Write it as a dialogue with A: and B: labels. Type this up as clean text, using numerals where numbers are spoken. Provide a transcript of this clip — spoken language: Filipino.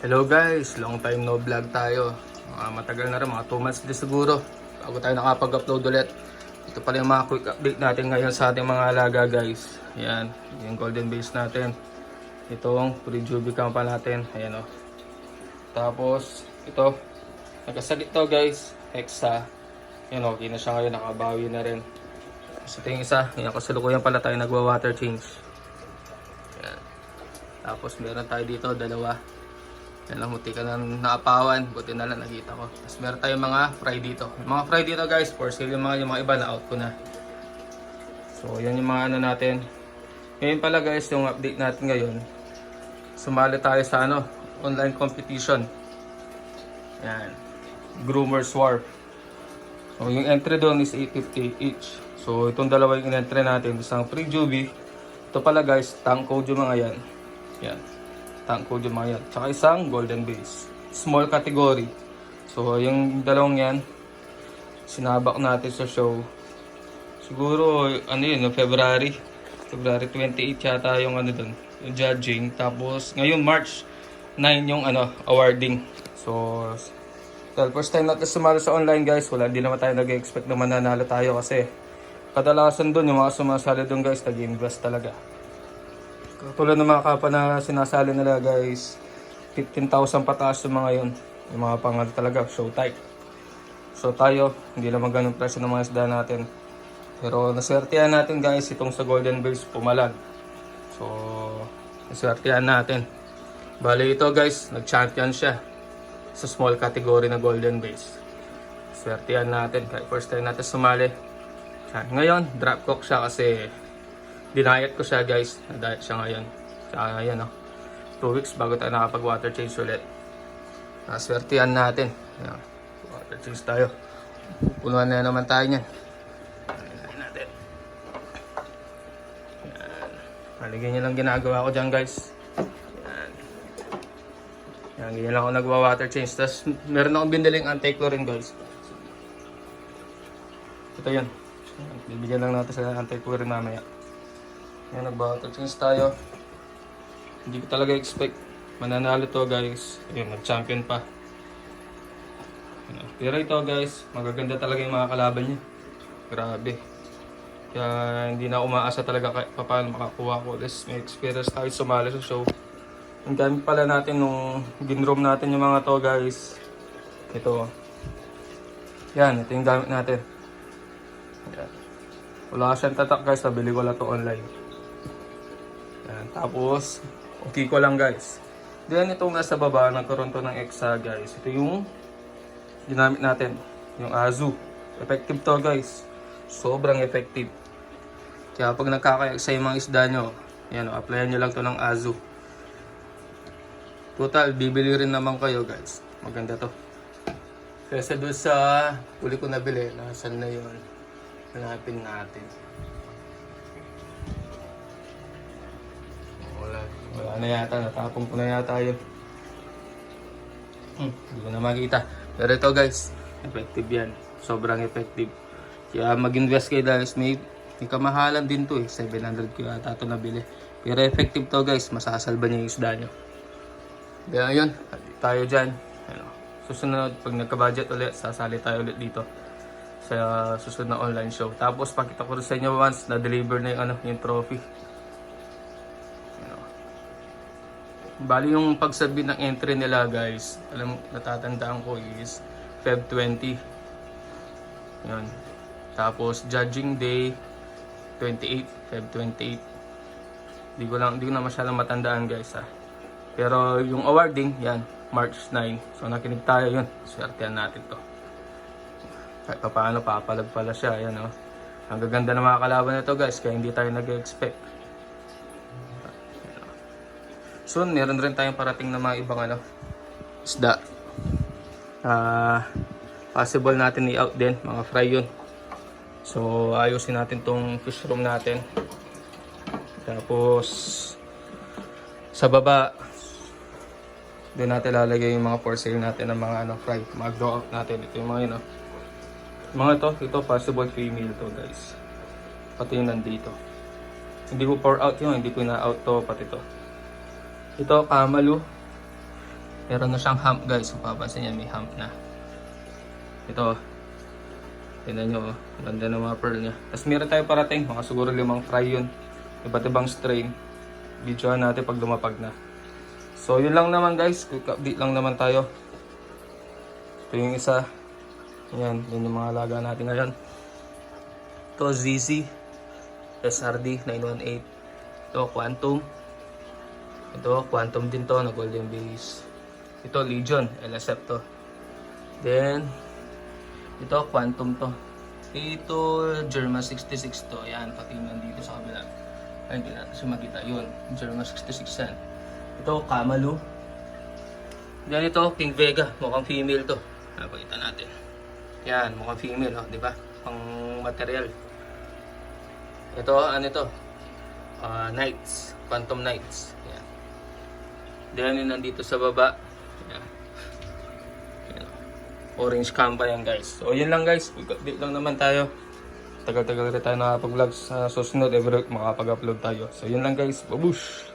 A: Hello guys, long time no vlog tayo. Matagal na rin, mga 2 months din siguro bago tayo nakapag-upload ulit. Ito pala yung mga quick update natin ngayon sa ating mga alaga guys. Ayan, yung golden base natin. Itong pre-juvie pa natin. Ayan o. Tapos, ito. Nagkasagit to guys. Hexa. Ayan o, okay na siya ngayon. Nakabawi na rin. Tapos ito yung isa. Ayan, kasalukuyan pala tayo nagwa-water change. Ayan. Tapos meron tayo dito, dalawa. Yan lang, muti ka na naapawan. Buti na lang nakita ko. Tapos meron tayong mga fry dito. Yung mga fry dito guys, for sale yung mga iba na out ko na. So yan yung mga ano natin. Ngayon pala guys, yung update natin ngayon. Sumali tayo sa online competition. Yan. Groomers War. So yung entry doon is 850 each. So itong dalawa yung in-entry natin. Isang free juvie. Ito pala guys, tank code yung mga yan. Yan. Tank code yung mga yan. Tsaka isang golden base. Small category. So yung dalawang yan, sinabak natin sa show. Siguro, yun, February 28 yata yung doon, yung judging. Tapos ngayon March 9 yung awarding. So first time natin sumali sa online guys. Hindi naman tayo nag-expect na mananalo tayo kasi kadalasan doon yung mga sumasali doon guys, nag-invest talaga. Katulad ng mga kapa na sinasali nila guys, 15,000 pataas yung mga yun. Yung mga pangal talaga, show type. So tayo, hindi naman ganun presyo ng mga isda natin. Pero naswertihan natin guys, itong sa golden base pumalag. So, naswertihan natin. Bali ito guys, nag-champion siya sa small category na golden base. Swertihan natin, kahit first time natin sumali. Ngayon, drop cook siya kasi dinayat ko siya guys. Na-diet siya ngayon. Tsaka ngayon 2 weeks bago tayo nakapag water change ulit. Naswertihan natin. Ayan. Water change tayo. Punuan na naman tayo niyan. Ayan natin. Ayan. Maligyan nyo lang ginagawa ko dyan guys. Ayan. Ayan, ganyan lang ako nagwa-water change. Tapos meron akong biniling anti-chlorine guys. Ito yun. Bibigyan lang natin sa anti-chlorine mamaya. Ayan, nag-water change tayo. Hindi ko talaga expect mananalo to guys. Ayan, nag-champion pa. Ayan. Pero ito guys, magaganda talaga yung mga kalaban niya. Grabe. Kaya hindi na umaasa talaga kahit paano makakuha ko. Let's may experience tayo sumali sa show. Ang gamit pala natin nung ginroom natin yung mga to guys. Ito. Yan, ito yung gamit natin. Ayan. Wala siyang tatak guys, nabili ko lang to online. Ayan. Tapos, okay ko lang guys. Then itong nasa baba, nagkaroon to ng Hexa guys. Ito yung ginamit natin. Yung Azu. Effective to guys. Sobrang effective. Kaya pag nagkakayak sa yung mga isda nyo, yan, applyan nyo lang to ng Azu. Total, bibili rin naman kayo guys. Maganda to. Kasi doon sa huli ko nabili, nasan na yun? Hanapin natin. Wala na yata, natapong ko na yata yun. Hindi ko na makita. Pero ito guys, effective yan. Sobrang effective. Kaya mag-invest kayo guys. May kamahalan din to 700 ko yata ito nabili. Pero effective to guys, masasalba niya yung isda nyo. Kaya yun, tayo dyan. Susunod, pag nagka-budget ulit, sasali tayo ulit dito sa susunod na online show. Tapos pakita ko rin sa inyo once na-deliver na yung trophy. Bali yung pag-submit ng entry nila guys, natatandaan ko is Feb 20. Yun. Tapos judging day 28, Feb 28. Hindi ko na masyadong matandaan guys Pero yung awarding, yan, March 9. So nakinig tayo yun. Swertihan natin to. Kahit paano papalag pala siya, yan Ang gaganda ng mga kalaban nito guys, kaya hindi tayo nag-expect. Soon, meron rin tayong parating na mga ibang isda. Possible natin i-out din, mga fry yun. So, ayusin natin tong fish room natin. Tapos, sa baba, doon natin lalagay yung mga for sale natin ng mga fry. Mga grow out natin. Ito yung mga yun. Mga ito possible female to guys. Pati yung nandito. Hindi ko pour out yun, hindi ko na-out to, pati to. Ito, Kamalu. Meron na siyang hump guys. Kung papansin niya, may hump na. Ito. Tingnan nyo, ganda ng mga pearl niya. Tapos meron tayo parating, mga siguro 5 fry yun. Iba't ibang strain. Videohan natin pag lumapag na. So yun lang naman guys, quick update lang naman tayo. Ito yung isa. Ayan, yun yung mga alaga natin ngayon. Ito ZZ SRD 918. Ito Quantum. Ito Quantum din to na golden base. Ito Legion LSF to. Then ito Quantum to. Ito German 66 to. Ayan, pati nandito sa kabila. Ay, hindi natin siya makita. Yun, German 66 yan. Ito Kamalu. Then ito King Vega. Mukhang female to. Napakita natin. Yan, mukhang female, oh, di ba? Pang material. Ito, ano ito? Knights. Quantum Knights. Yan. Then yun nandito sa baba. Yan. Yan. Orange Campa yan guys. So yun lang guys. Update lang naman tayo. Tagal-tagal rin tayo nakapag-vlog. Sa susunod, every week makapag-upload tayo. So yun lang guys. Babush!